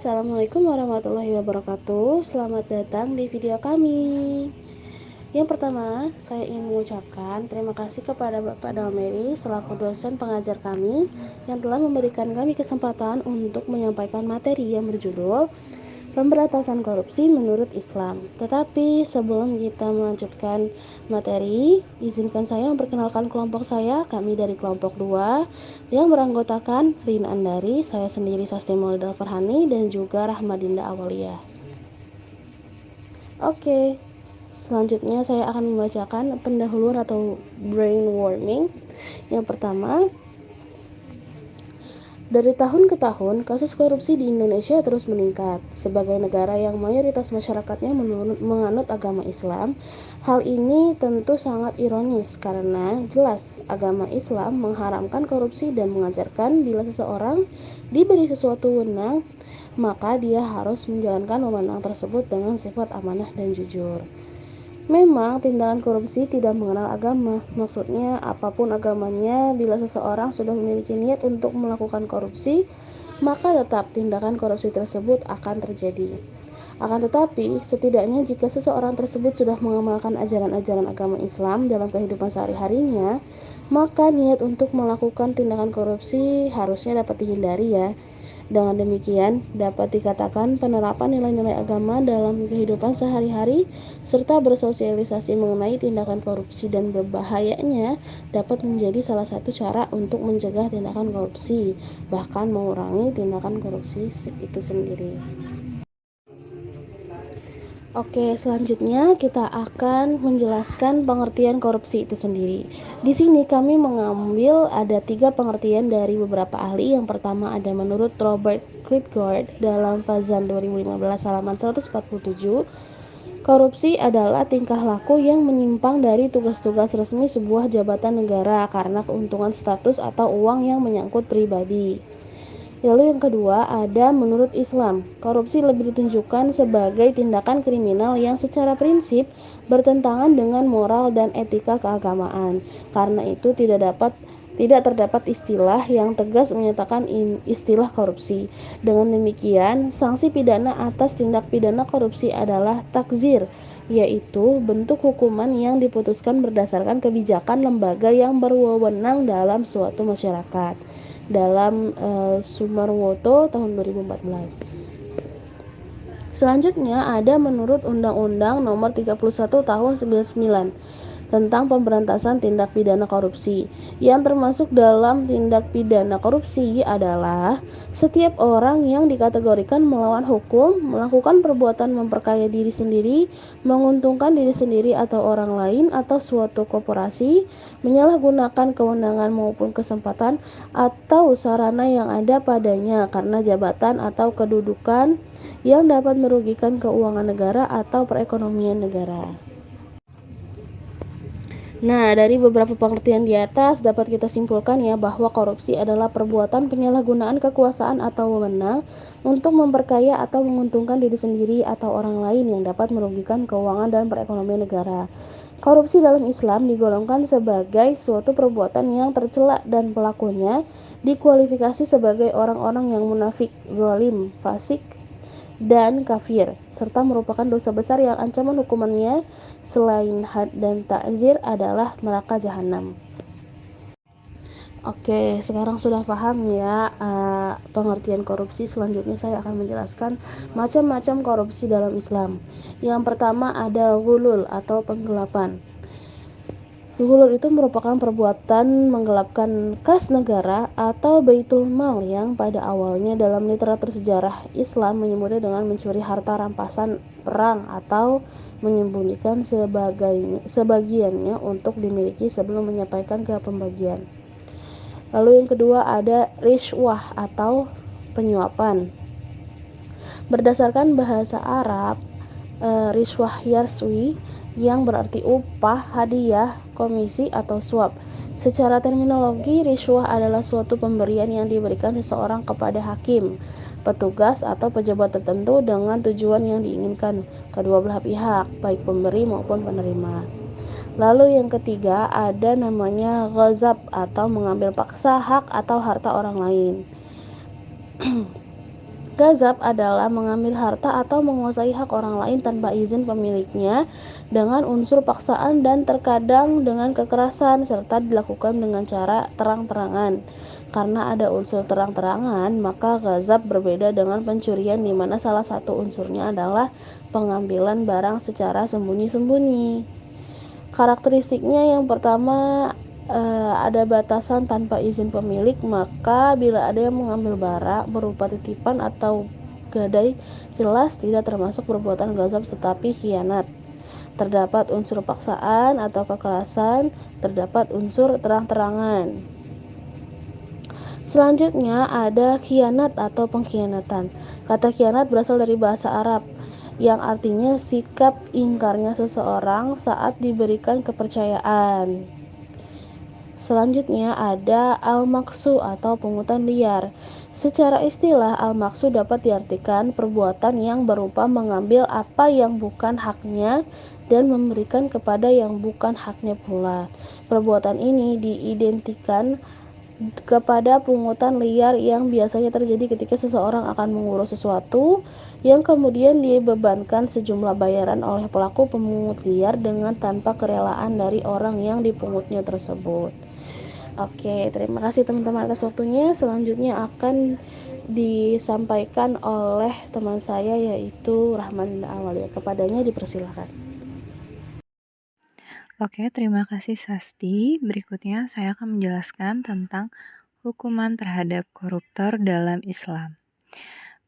Assalamualaikum warahmatullahi wabarakatuh. Selamat datang di video kami. Yang pertama, saya ingin mengucapkan terima kasih kepada Bapak Dalmeri selaku dosen pengajar kami yang telah memberikan kami kesempatan untuk menyampaikan materi yang berjudul Pemberantasan Korupsi Menurut Islam. Tetapi sebelum kita melanjutkan materi, izinkan saya memperkenalkan kelompok saya, kami dari kelompok 2 yang beranggotakan Rina Andari, saya sendiri Sasti Maulida Farhani, dan juga Rahmadinda Awalia. Oke, selanjutnya saya akan membacakan pendahuluan atau brain warming. Yang pertama, dari tahun ke tahun, kasus korupsi di Indonesia terus meningkat. Sebagai negara yang mayoritas masyarakatnya menganut agama Islam, hal ini tentu sangat ironis karena jelas agama Islam mengharamkan korupsi dan mengajarkan bila seseorang diberi sesuatu wewenang, maka dia harus menjalankan wewenang tersebut dengan sifat amanah dan jujur. Memang tindakan korupsi tidak mengenal agama, maksudnya apapun agamanya, bila seseorang sudah memiliki niat untuk melakukan korupsi, maka tetap tindakan korupsi tersebut akan terjadi. Akan tetapi, setidaknya jika seseorang tersebut sudah mengamalkan ajaran-ajaran agama Islam dalam kehidupan sehari-harinya, maka niat untuk melakukan tindakan korupsi harusnya dapat dihindari ya. Dengan demikian, dapat dikatakan penerapan nilai-nilai agama dalam kehidupan sehari-hari serta bersosialisasi mengenai tindakan korupsi dan berbahayanya dapat menjadi salah satu cara untuk mencegah tindakan korupsi, bahkan mengurangi tindakan korupsi itu sendiri. Oke, selanjutnya kita akan menjelaskan pengertian korupsi itu sendiri. Di sini kami mengambil ada 3 pengertian dari beberapa ahli. Yang pertama ada menurut Robert Klitgard dalam Fazan 2015 halaman 147. Korupsi adalah tingkah laku yang menyimpang dari tugas-tugas resmi sebuah jabatan negara karena keuntungan status atau uang yang menyangkut pribadi. Lalu yang kedua ada menurut Islam, korupsi lebih ditunjukkan sebagai tindakan kriminal yang secara prinsip bertentangan dengan moral dan etika keagamaan. Karena itu tidak terdapat istilah yang tegas menyatakan istilah korupsi. Dengan demikian, sanksi pidana atas tindak pidana korupsi adalah takzir, yaitu bentuk hukuman yang diputuskan berdasarkan kebijakan lembaga yang berwenang dalam suatu masyarakat. Dalam Sumarwoto tahun 2014. Selanjutnya ada menurut Undang-Undang Nomor 31 Tahun 99 tentang pemberantasan tindak pidana korupsi. Yang termasuk dalam tindak pidana korupsi adalah setiap orang yang dikategorikan melawan hukum, melakukan perbuatan memperkaya diri sendiri, menguntungkan diri sendiri atau orang lain atau suatu korporasi, menyalahgunakan kewenangan maupun kesempatan atau sarana yang ada padanya karena jabatan atau kedudukan yang dapat merugikan keuangan negara atau perekonomian negara. Nah, dari beberapa pengertian di atas dapat kita simpulkan ya bahwa korupsi adalah perbuatan penyalahgunaan kekuasaan atau wewenang untuk memperkaya atau menguntungkan diri sendiri atau orang lain yang dapat merugikan keuangan dan perekonomian negara. Korupsi dalam Islam digolongkan sebagai suatu perbuatan yang tercela dan pelakunya dikualifikasi sebagai orang-orang yang munafik, zalim, fasik, dan kafir, serta merupakan dosa besar yang ancaman hukumannya selain had dan ta'zir adalah neraka jahanam. Oke, sekarang sudah paham ya pengertian korupsi. Selanjutnya saya akan menjelaskan macam-macam korupsi dalam Islam. Yang pertama ada ghulul atau penggelapan. Ghulul itu merupakan perbuatan menggelapkan kas negara atau baitul mal yang pada awalnya dalam literatur sejarah Islam menyebutnya dengan mencuri harta rampasan perang atau menyembunyikan sebagiannya untuk dimiliki sebelum menyampaikan ke pembagian. Lalu yang kedua ada rishwah atau penyuapan. Berdasarkan bahasa Arab, rishwah yarswi yang berarti upah, hadiah, komisi, atau suap. Secara terminologi, rishwah adalah suatu pemberian yang diberikan seseorang kepada hakim, petugas, atau pejabat tertentu dengan tujuan yang diinginkan kedua belah pihak, baik pemberi maupun penerima. Lalu yang ketiga ada namanya ghazab atau mengambil paksa hak atau harta orang lain. Gazab adalah mengambil harta atau menguasai hak orang lain tanpa izin pemiliknya dengan unsur paksaan dan terkadang dengan kekerasan serta dilakukan dengan cara terang-terangan. Karena ada unsur terang-terangan, maka gazab berbeda dengan pencurian di mana salah satu unsurnya adalah pengambilan barang secara sembunyi-sembunyi. Karakteristiknya yang pertama, ada batasan tanpa izin pemilik, maka bila ada yang mengambil barang berupa titipan atau gadai, jelas tidak termasuk perbuatan gazab tetapi khianat. Terdapat unsur paksaan atau kekerasan, terdapat unsur terang-terangan. Selanjutnya ada khianat atau pengkhianatan. Kata khianat berasal dari bahasa Arab yang artinya sikap ingkarnya seseorang saat diberikan kepercayaan. Selanjutnya ada al-maksu atau pungutan liar. Secara istilah, al-maksu dapat diartikan perbuatan yang berupa mengambil apa yang bukan haknya dan memberikan kepada yang bukan haknya pula. Perbuatan ini diidentikan kepada pungutan liar yang biasanya terjadi ketika seseorang akan mengurus sesuatu yang kemudian dibebankan sejumlah bayaran oleh pelaku pemungut liar dengan tanpa kerelaan dari orang yang dipungutnya tersebut. Oke, terima kasih teman-teman atas waktunya. Selanjutnya akan disampaikan oleh teman saya yaitu Rahman Awalia. Kepadanya dipersilakan. Oke, terima kasih Sasti. Berikutnya saya akan menjelaskan tentang hukuman terhadap koruptor dalam Islam.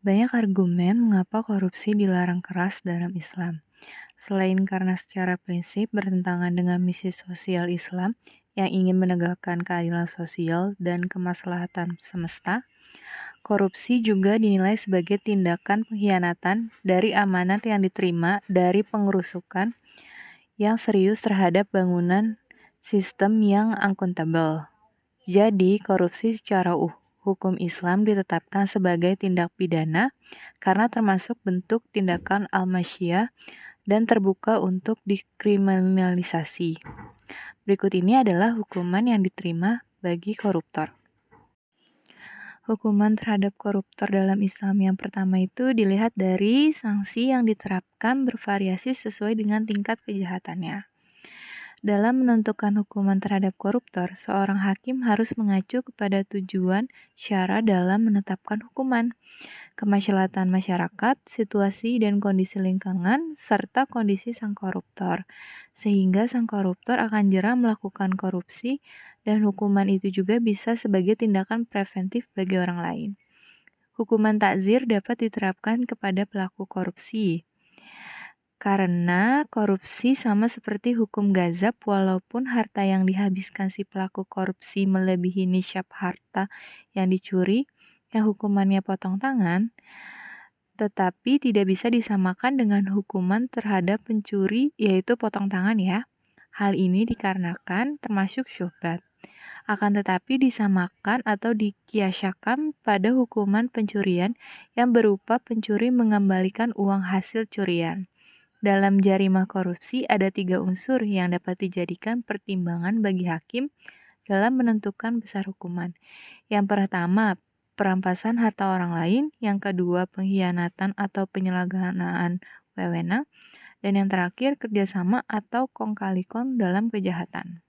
Banyak argumen mengapa korupsi dilarang keras dalam Islam. Selain karena secara prinsip bertentangan dengan misi sosial Islam yang ingin menegakkan keadilan sosial dan kemaslahatan semesta, korupsi juga dinilai sebagai tindakan pengkhianatan dari amanat yang diterima dari pengerusukan yang serius terhadap bangunan sistem yang akuntabel. Jadi, korupsi secara hukum Islam ditetapkan sebagai tindak pidana karena termasuk bentuk tindakan al-masyiyah dan terbuka untuk dikriminalisasi. Berikut ini adalah hukuman yang diterima bagi koruptor. Hukuman terhadap koruptor dalam Islam yang pertama itu dilihat dari sanksi yang diterapkan bervariasi sesuai dengan tingkat kejahatannya. Dalam menentukan hukuman terhadap koruptor, seorang hakim harus mengacu kepada tujuan syara dalam menetapkan hukuman, kemaslahatan masyarakat, situasi dan kondisi lingkungan, serta kondisi sang koruptor. Sehingga sang koruptor akan jera melakukan korupsi dan hukuman itu juga bisa sebagai tindakan preventif bagi orang lain. Hukuman takzir dapat diterapkan kepada pelaku korupsi. Karena korupsi sama seperti hukum gazab, walaupun harta yang dihabiskan si pelaku korupsi melebihi nisyab harta yang dicuri, yang hukumannya potong tangan, tetapi tidak bisa disamakan dengan hukuman terhadap pencuri, yaitu potong tangan ya. Hal ini dikarenakan termasuk syubhat. Akan tetapi disamakan atau dikiasyakan pada hukuman pencurian yang berupa pencuri mengembalikan uang hasil curian. Dalam jarimah korupsi ada 3 unsur yang dapat dijadikan pertimbangan bagi hakim dalam menentukan besar hukuman. Yang pertama, perampasan harta orang lain. Yang kedua, pengkhianatan atau penyalahgunaan wewenang. Dan yang terakhir, kerjasama atau kong kali kong dalam kejahatan.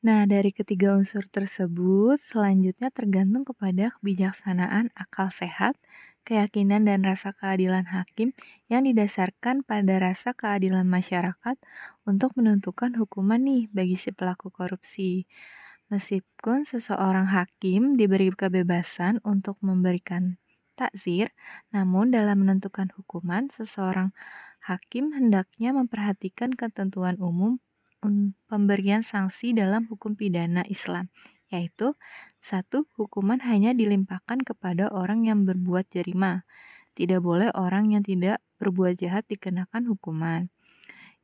Nah, dari ketiga unsur tersebut, selanjutnya tergantung kepada kebijaksanaan akal sehat, keyakinan dan rasa keadilan hakim yang didasarkan pada rasa keadilan masyarakat untuk menentukan hukuman nih bagi si pelaku korupsi. Meskipun seseorang hakim diberi kebebasan untuk memberikan takzir, namun dalam menentukan hukuman, seseorang hakim hendaknya memperhatikan ketentuan umum pemberian sanksi dalam hukum pidana Islam, yaitu 1. Hukuman hanya dilimpahkan kepada orang yang berbuat jarima. Tidak boleh orang yang tidak berbuat jahat dikenakan hukuman.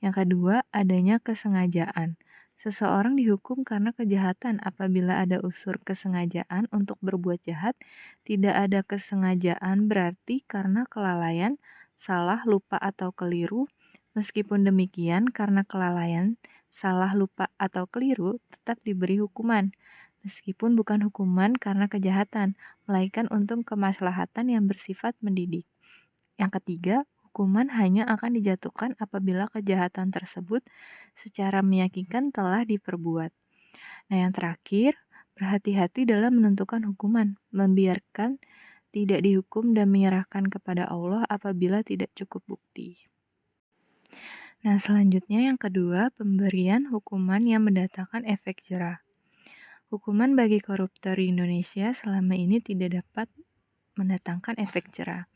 Yang kedua, adanya kesengajaan. Seseorang dihukum karena kejahatan apabila ada unsur kesengajaan untuk berbuat jahat. Tidak ada kesengajaan berarti karena kelalaian, salah, lupa, atau keliru. Meskipun demikian, karena kelalaian, salah, lupa, atau keliru tetap diberi hukuman. meskipun bukan hukuman karena kejahatan, melainkan untuk kemaslahatan yang bersifat mendidik. Yang ketiga, hukuman hanya akan dijatuhkan apabila kejahatan tersebut secara meyakinkan telah diperbuat. Nah, yang terakhir, berhati-hati dalam menentukan hukuman, membiarkan tidak dihukum dan menyerahkan kepada Allah apabila tidak cukup bukti. Nah, selanjutnya yang kedua, pemberian hukuman yang mendatangkan efek jera. Hukuman bagi koruptor di Indonesia selama ini tidak dapat mendatangkan efek jera.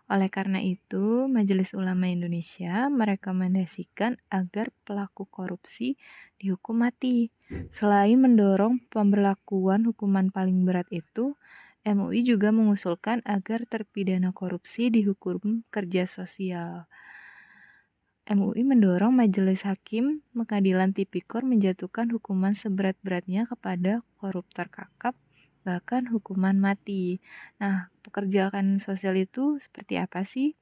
Oleh karena itu, Majelis Ulama Indonesia merekomendasikan agar pelaku korupsi dihukum mati. Selain mendorong pemberlakuan hukuman paling berat itu, MUI juga mengusulkan agar terpidana korupsi dihukum kerja sosial. MUI mendorong Majelis Hakim Pengadilan Tipikor menjatuhkan hukuman seberat-beratnya kepada koruptor kakap, bahkan hukuman mati. Nah, pekerjaan sosial itu seperti apa sih?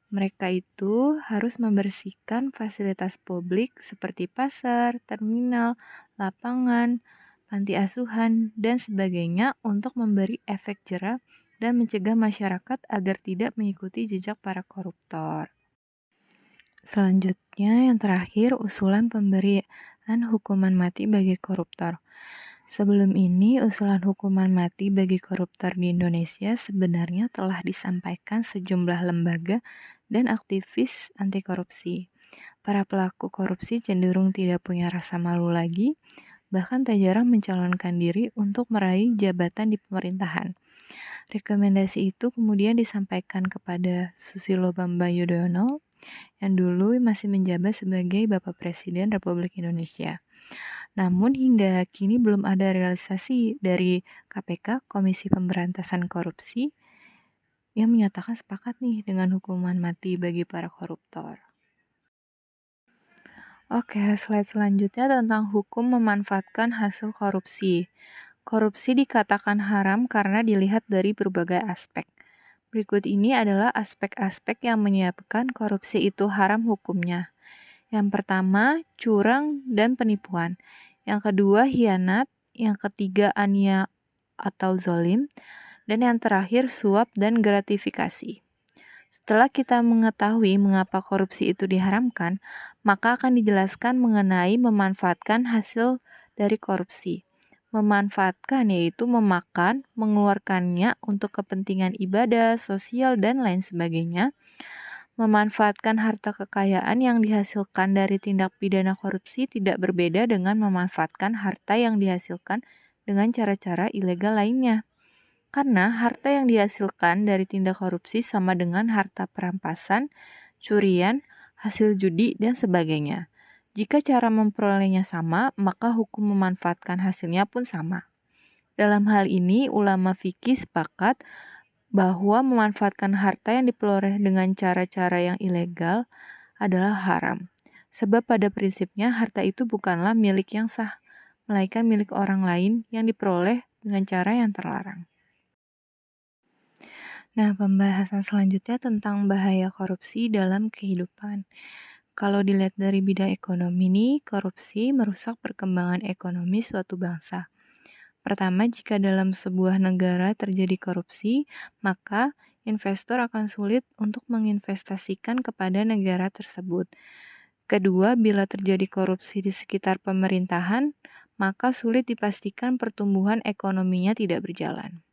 Mereka itu harus membersihkan fasilitas publik seperti pasar, terminal, lapangan, panti asuhan, dan sebagainya untuk memberi efek jera dan mencegah masyarakat agar tidak mengikuti jejak para koruptor. Selanjutnya, yang terakhir, usulan pemberian hukuman mati bagi koruptor. Sebelum ini, usulan hukuman mati bagi koruptor di Indonesia sebenarnya telah disampaikan sejumlah lembaga dan aktivis anti korupsi. Para pelaku korupsi cenderung tidak punya rasa malu lagi, bahkan tak jarang mencalonkan diri untuk meraih jabatan di pemerintahan. Rekomendasi itu kemudian disampaikan kepada Susilo Bambang Yudhoyono yang dulu masih menjabat sebagai Bapak Presiden Republik Indonesia. Namun hingga kini belum ada realisasi dari KPK, Komisi Pemberantasan Korupsi, yang menyatakan sepakat nih dengan hukuman mati bagi para koruptor. Oke, slide selanjutnya tentang hukum memanfaatkan hasil korupsi. Korupsi dikatakan haram karena dilihat dari berbagai aspek. Berikut ini adalah aspek-aspek yang menyebabkan korupsi itu haram hukumnya. Yang pertama, curang dan penipuan. Yang kedua, hianat. Yang ketiga, ania atau zolim. Dan yang terakhir, suap dan gratifikasi. Setelah kita mengetahui mengapa korupsi itu diharamkan, maka akan dijelaskan mengenai memanfaatkan hasil dari korupsi. Memanfaatkan yaitu memakan, mengeluarkannya untuk kepentingan ibadah, sosial, dan lain sebagainya. Memanfaatkan harta kekayaan yang dihasilkan dari tindak pidana korupsi tidak berbeda dengan memanfaatkan harta yang dihasilkan dengan cara-cara ilegal lainnya. Karena harta yang dihasilkan dari tindak korupsi sama dengan harta perampasan, curian, hasil judi, dan sebagainya. Jika cara memperolehnya sama, maka hukum memanfaatkan hasilnya pun sama. Dalam hal ini, ulama fikih sepakat bahwa memanfaatkan harta yang diperoleh dengan cara-cara yang ilegal adalah haram. Sebab pada prinsipnya harta itu bukanlah milik yang sah, melainkan milik orang lain yang diperoleh dengan cara yang terlarang. Nah, pembahasan selanjutnya tentang bahaya korupsi dalam kehidupan. Kalau dilihat dari bidang ekonomi nih, korupsi merusak perkembangan ekonomi suatu bangsa. Pertama, jika dalam sebuah negara terjadi korupsi, maka investor akan sulit untuk menginvestasikan kepada negara tersebut. Kedua, bila terjadi korupsi di sekitar pemerintahan, maka sulit dipastikan pertumbuhan ekonominya tidak berjalan.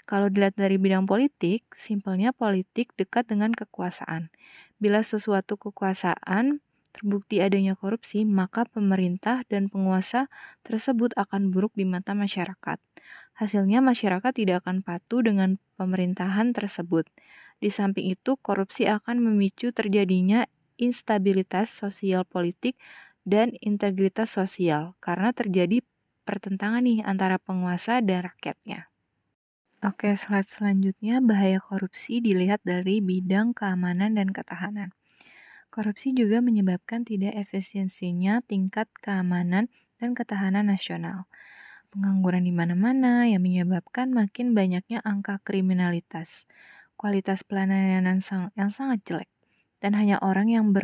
Kalau dilihat dari bidang politik, simpelnya politik dekat dengan kekuasaan. Bila sesuatu kekuasaan terbukti adanya korupsi, maka pemerintah dan penguasa tersebut akan buruk di mata masyarakat. Hasilnya masyarakat tidak akan patuh dengan pemerintahan tersebut. Di samping itu, korupsi akan memicu terjadinya instabilitas sosial politik dan integritas sosial karena terjadi pertentangan nih antara penguasa dan rakyatnya. Oke, slide selanjutnya bahaya korupsi dilihat dari bidang keamanan dan ketahanan. Korupsi juga menyebabkan tidak efisiensinya tingkat keamanan dan ketahanan nasional. Pengangguran di mana-mana yang menyebabkan makin banyaknya angka kriminalitas. Kualitas pelayanan yang sangat jelek. Dan hanya orang yang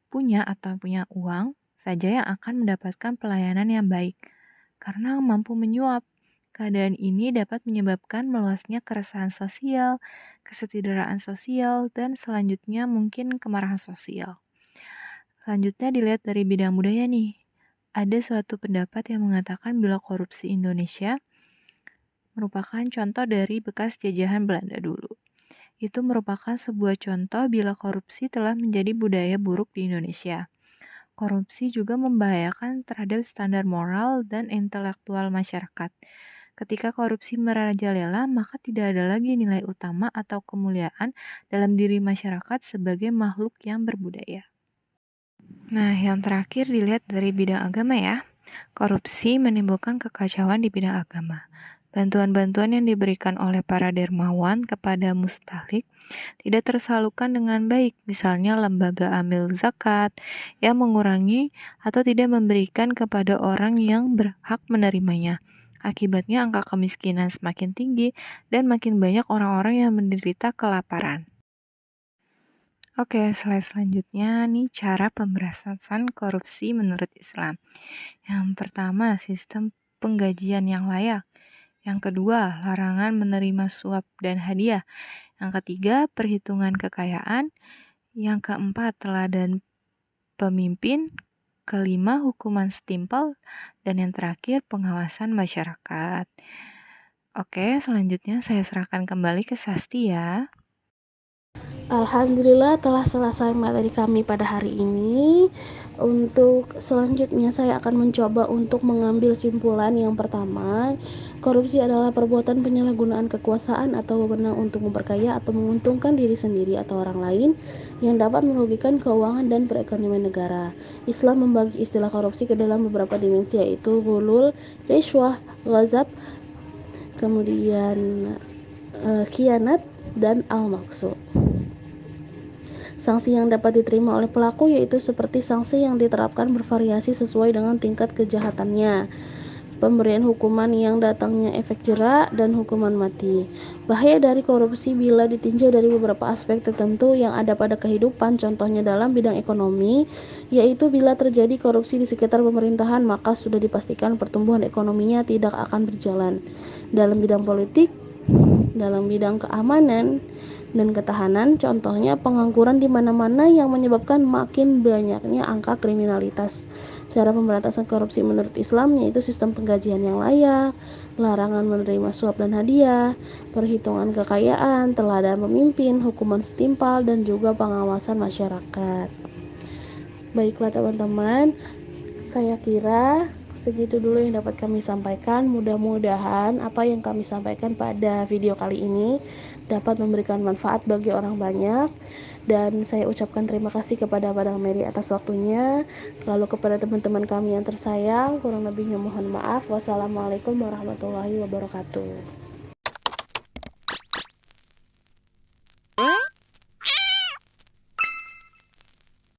punya uang saja yang akan mendapatkan pelayanan yang baik. karena mampu menyuap. Keadaan ini dapat menyebabkan meluasnya keresahan sosial, kesetidaraan sosial, dan selanjutnya mungkin kemarahan sosial. Selanjutnya dilihat dari bidang budaya nih. Ada suatu pendapat yang mengatakan bila korupsi Indonesia merupakan contoh dari bekas jajahan Belanda dulu. Itu merupakan sebuah contoh bila korupsi telah menjadi budaya buruk di Indonesia. Korupsi juga membahayakan terhadap standar moral dan intelektual masyarakat. Ketika korupsi merajalela, maka tidak ada lagi nilai utama atau kemuliaan dalam diri masyarakat sebagai makhluk yang berbudaya. Nah, yang terakhir dilihat dari bidang agama ya. Korupsi menimbulkan kekacauan di bidang agama. Bantuan-bantuan yang diberikan oleh para dermawan kepada mustahlik tidak tersalurkan dengan baik, misalnya lembaga amil zakat yang mengurangi atau tidak memberikan kepada orang yang berhak menerimanya. Akibatnya angka kemiskinan semakin tinggi dan makin banyak orang-orang yang menderita kelaparan. Oke, slide selanjutnya nih cara pemberantasan korupsi menurut Islam. Yang pertama, sistem penggajian yang layak. Yang kedua, larangan menerima suap dan hadiah. Yang ketiga, perhitungan kekayaan. Yang keempat, teladan pemimpin. Kelima, hukuman setimpal. Dan yang terakhir, pengawasan masyarakat. Oke, selanjutnya saya serahkan kembali ke Sasti ya. Alhamdulillah telah selesai materi kami pada hari ini. Untuk selanjutnya saya akan mencoba untuk mengambil simpulan. Yang pertama, korupsi adalah perbuatan penyalahgunaan kekuasaan atau wewenang untuk memperkaya atau menguntungkan diri sendiri atau orang lain yang dapat merugikan keuangan dan perekonomian negara. Islam membagi istilah korupsi ke dalam beberapa dimensi, yaitu ghulul, rishwah, ghazab, kemudian khianat, dan al-maqsud. Sanksi yang dapat diterima oleh pelaku yaitu seperti sanksi yang diterapkan bervariasi sesuai dengan tingkat kejahatannya. Pemberian hukuman yang datangnya efek jera dan hukuman mati. Bahaya dari korupsi bila ditinjau dari beberapa aspek tertentu yang ada pada kehidupan, contohnya dalam bidang ekonomi, yaitu bila terjadi korupsi di sekitar pemerintahan, maka sudah dipastikan pertumbuhan ekonominya tidak akan berjalan. Dalam bidang politik, dalam bidang keamanan dan ketahanan, contohnya pengangguran di mana-mana yang menyebabkan makin banyaknya angka kriminalitas. Cara pemberantasan korupsi menurut Islam yaitu sistem penggajian yang layak, larangan menerima suap dan hadiah, perhitungan kekayaan, teladan pemimpin, hukuman setimpal, dan juga pengawasan masyarakat. Baiklah teman-teman, saya kira segitu dulu yang dapat kami sampaikan. Mudah-mudahan apa yang kami sampaikan pada video kali ini dapat memberikan manfaat bagi orang banyak. Dan saya ucapkan terima kasih kepada Padang Mary atas waktunya. Lalu kepada teman-teman kami yang tersayang, kurang lebihnya mohon maaf. Wassalamualaikum warahmatullahi wabarakatuh.